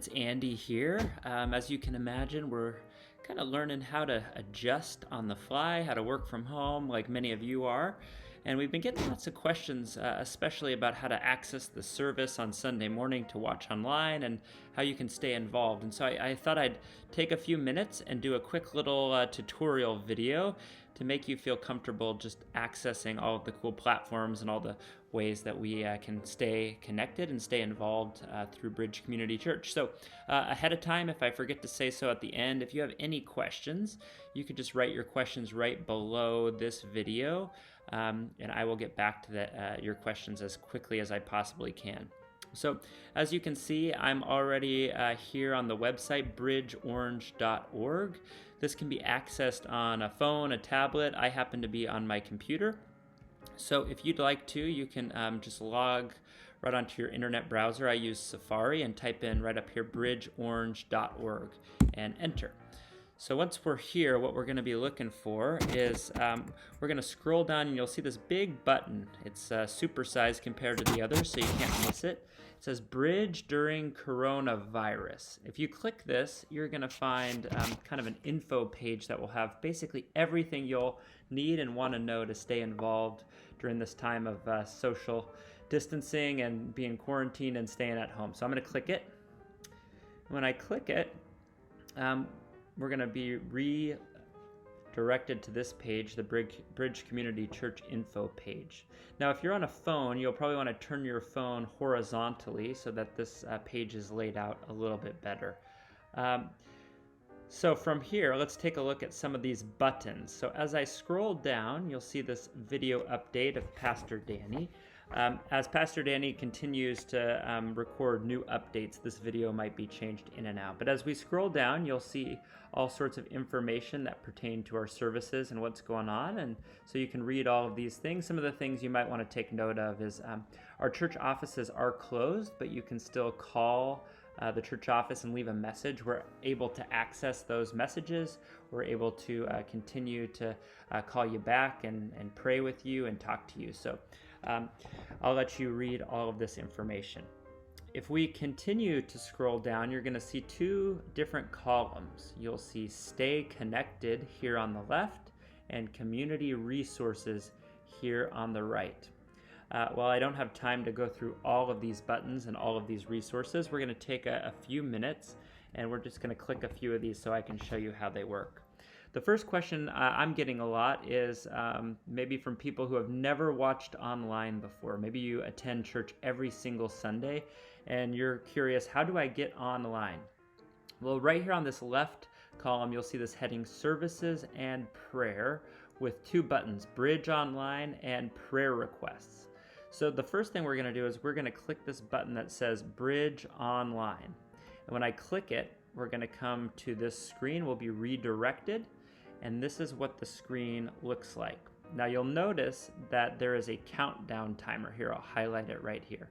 It's Andy here. As you can imagine, we're kind of learning how to adjust on the fly, how to work from home, like many of you are. And we've been getting lots of questions, especially about how to access the service on Sunday morning to watch online and how you can stay involved. And so I thought I'd take a few minutes and do a quick little tutorial video to make you feel comfortable just accessing all of the cool platforms and all the ways that we can stay connected and stay involved through Bridge Community Church. So ahead of time, if I forget to say so at the end, if you have any questions, you could just write your questions right below this video, and I will get back to your questions as quickly as I possibly can. So as you can see, I'm already here on the website, bridgeorange.org. This can be accessed on a phone, a tablet. I happen to be on my computer. So if you'd like to, you can just log right onto your internet browser. I use Safari and type in right up here, bridgeorange.org, and enter. So once we're here, what we're going to be looking for is we're going to scroll down and you'll see this big button. It's supersized compared to the others, so you can't miss it. It says Bridge During Coronavirus. If you click this, you're going to find kind of an info page that will have basically everything you'll need and want to know to stay involved during this time of social distancing and being quarantined and staying at home. So I'm going to click it. When I click it, we're going to be redirected to this page, the Bridge Community Church info page. Now, if you're on a phone, you'll probably want to turn your phone horizontally so that this page is laid out a little bit better. So from here, let's take a look at some of these buttons. So as I scroll down, you'll see this video update of Pastor Danny. As Pastor Danny continues to record new updates, this video might be changed in and out. But as we scroll down, you'll see all sorts of information that pertain to our services and what's going on. And so you can read all of these things. Some of the things you might want to take note of is our church offices are closed, but you can still call the church office and leave a message. We're able to access those messages. We're able to continue to call you back and pray with you and talk to you. So I'll let you read all of this information. If we continue to scroll down, you're going to see two different columns. You'll see Stay Connected here on the left and Community Resources here on the right. While I don't have time to go through all of these buttons and all of these resources, we're going to take a few minutes and we're just going to click a few of these so I can show you how they work. The first question I'm getting a lot is maybe from people who have never watched online before. Maybe you attend church every single Sunday and you're curious, how do I get online? Well, right here on this left column, you'll see this heading Services and Prayer with two buttons, Bridge Online and Prayer Requests. So the first thing we're going to do is we're going to click this button that says Bridge Online. And when I click it, we're going to come to this screen. We'll be redirected. And this is what the screen looks like. Now you'll notice that there is a countdown timer here. I'll highlight it right here.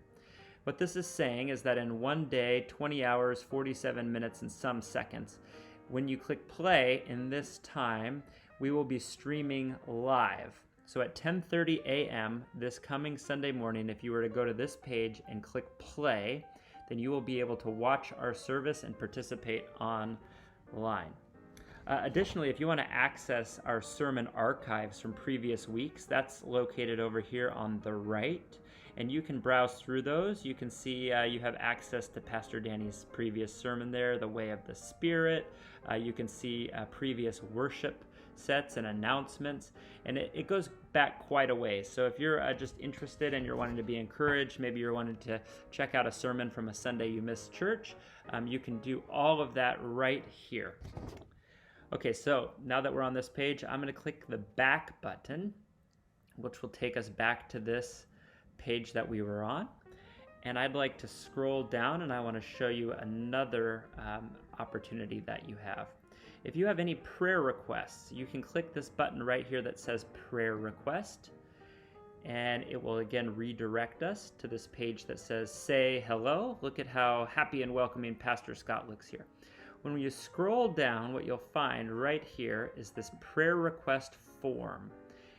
What this is saying is that in 1 day, 20 hours, 47 minutes, and some seconds, when you click play in this time, we will be streaming live. So at 10:30 a.m. this coming Sunday morning, if you were to go to this page and click play, then you will be able to watch our service and participate online. Additionally, if you want to access our sermon archives from previous weeks, that's located over here on the right, and you can browse through those. You can see you have access to Pastor Danny's previous sermon there, The Way of the Spirit. You can see previous worship sets and announcements, and it goes back quite a ways. So if you're just interested and you're wanting to be encouraged, maybe you're wanting to check out a sermon from a Sunday you missed church, you can do all of that right here. Okay, so now that we're on this page, I'm going to click the back button, which will take us back to this page that we were on. And I'd like to scroll down and I want to show you another opportunity that you have. If you have any prayer requests, you can click this button right here that says Prayer Request. And it will again redirect us to this page that says Say Hello. Look at how happy and welcoming Pastor Scott looks here. When you scroll down, what you'll find right here is this prayer request form.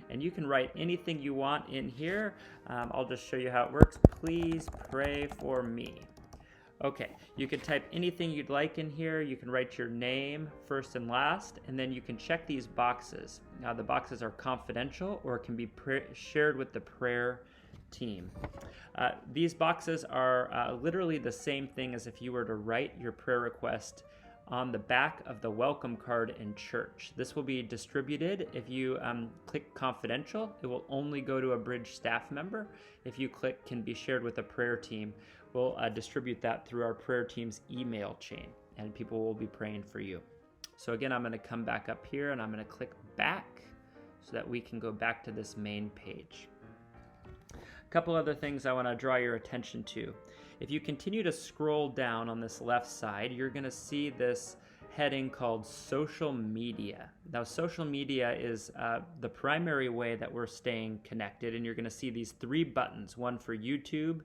And you can write anything you want in here. I'll just show you how it works. Please pray for me. Okay, you can type anything you'd like in here. You can write your name first and last, and then you can check these boxes. Now, the boxes are confidential or can be shared with the prayer team. These boxes are literally the same thing as if you were to write your prayer request on the back of the welcome card in church. This will be distributed. If you click confidential, it will only go to a Bridge staff member. If you click can be shared with a prayer team, we'll distribute that through our prayer team's email chain, and people will be praying for you. So again, I'm going to come back up here and I'm going to click back so that we can go back to this main page. A couple other things I want to draw your attention to. If you continue to scroll down on this left side, you're going to see this heading called social media. Now, social media is the primary way that we're staying connected, and you're going to see these 3 buttons, one for YouTube,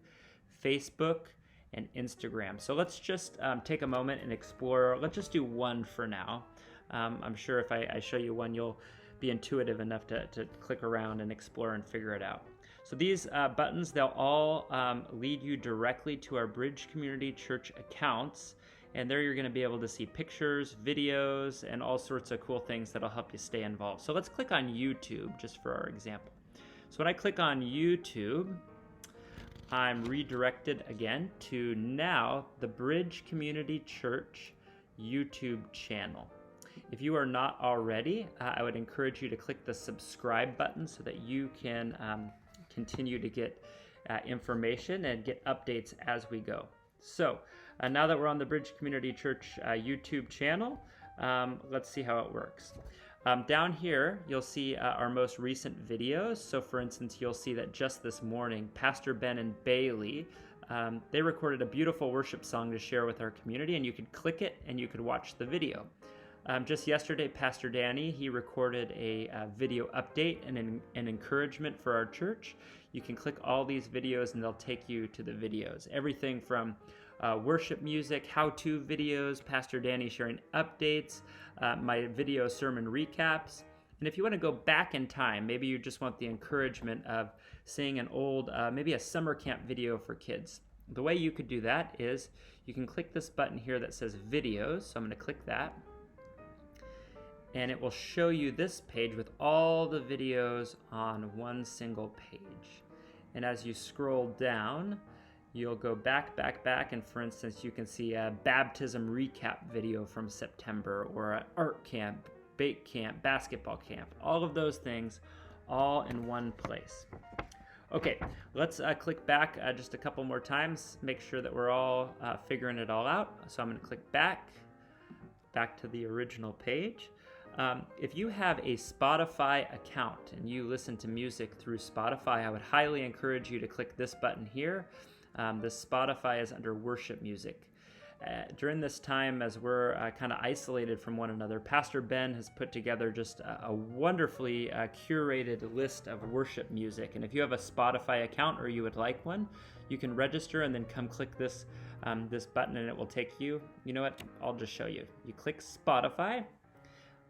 Facebook, and Instagram. So let's just take a moment and explore. Let's just do one for now. I'm sure if I show you one, you'll be intuitive enough to click around and explore and figure it out. So these buttons, they'll all lead you directly to our Bridge Community Church accounts, and there you're going to be able to see pictures, videos, and all sorts of cool things that'll help you stay involved. So let's click on YouTube just for our example. So when I click on YouTube, I'm redirected again to now the Bridge Community Church YouTube channel. If you are not already, I would encourage you to click the subscribe button so that you can continue to get information and get updates as we go. So now that we're on the Bridge Community Church YouTube channel, let's see how it works. Down here, you'll see our most recent videos. So for instance, you'll see that just this morning, Pastor Ben and Bailey, they recorded a beautiful worship song to share with our community, and you could click it and you could watch the video. Just yesterday, Pastor Danny, he recorded a video update and an encouragement for our church. You can click all these videos and they'll take you to the videos. Everything from worship music, how-to videos, Pastor Danny sharing updates, my video sermon recaps. And if you want to go back in time, maybe you just want the encouragement of seeing an old, maybe a summer camp video for kids. The way you could do that is you can click this button here that says videos. So I'm going to click that. And it will show you this page with all the videos on one single page. And as you scroll down, you'll go back, and for instance, you can see a baptism recap video from September, or an art camp, bake camp, basketball camp, all of those things, all in one place. Okay, let's click back just a couple more times, make sure that we're all figuring it all out. So I'm going to click back to the original page. If you have a Spotify account and you listen to music through Spotify, I would highly encourage you to click this button here. This Spotify is under worship music. During this time, as we're kind of isolated from one another, Pastor Ben has put together just a wonderfully curated list of worship music. And if you have a Spotify account or you would like one, you can register and then come click this button and it will take you. You know what? I'll just show you. You click Spotify.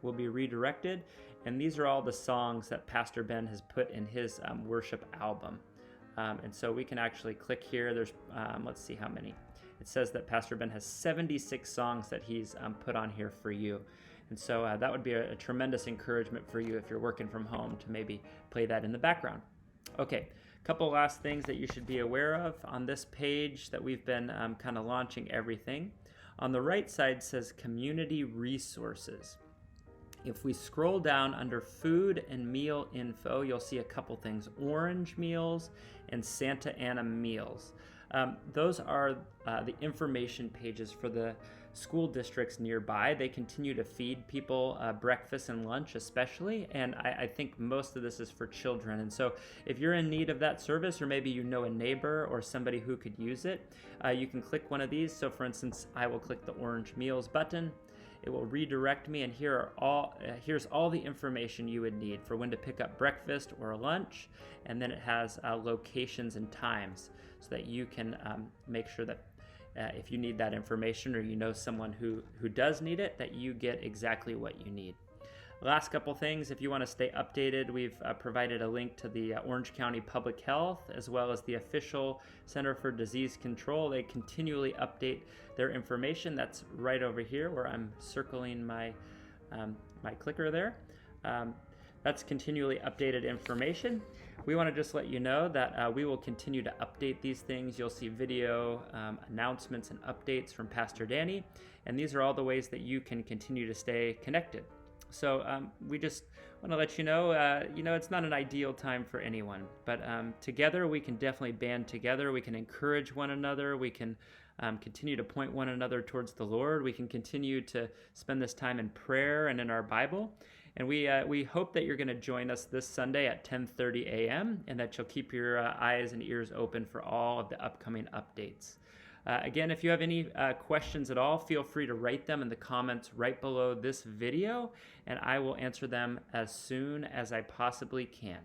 Will be redirected, and these are all the songs that Pastor Ben has put in his worship album. And so we can actually click here. There's, let's see how many. It says that Pastor Ben has 76 songs that he's put on here for you. And so that would be a tremendous encouragement for you if you're working from home to maybe play that in the background. Okay, a couple last things that you should be aware of on this page that we've been kind of launching everything. On the right side says community resources. If we scroll down under food and meal info, you'll see a couple things, orange meals and Santa Ana meals. Those are the information pages for the school districts nearby. They continue to feed people breakfast and lunch especially, and I think most of this is for children. And so if you're in need of that service, or maybe you know a neighbor or somebody who could use it, you can click one of these. So for instance, I will click the orange meals button. It will redirect me, and here's all the information you would need for when to pick up breakfast or lunch, and then it has locations and times so that you can make sure that if you need that information or you know someone who does need it, that you get exactly what you need. Last couple things, if you want to stay updated, we've provided a link to the Orange County Public Health as well as the official Center for Disease Control. They continually update their information. That's right over here where I'm circling my clicker there. That's continually updated information. We want to just let you know that we will continue to update these things. You'll see video announcements and updates from Pastor Danny, and these are all the ways that you can continue to stay connected. So we just want to let you know, it's not an ideal time for anyone, but together we can definitely band together. We can encourage one another. We can continue to point one another towards the Lord. We can continue to spend this time in prayer and in our Bible. And we hope that you're going to join us this Sunday at 10:30 a.m. and that you'll keep your eyes and ears open for all of the upcoming updates. Again, if you have any questions at all, feel free to write them in the comments right below this video, and I will answer them as soon as I possibly can.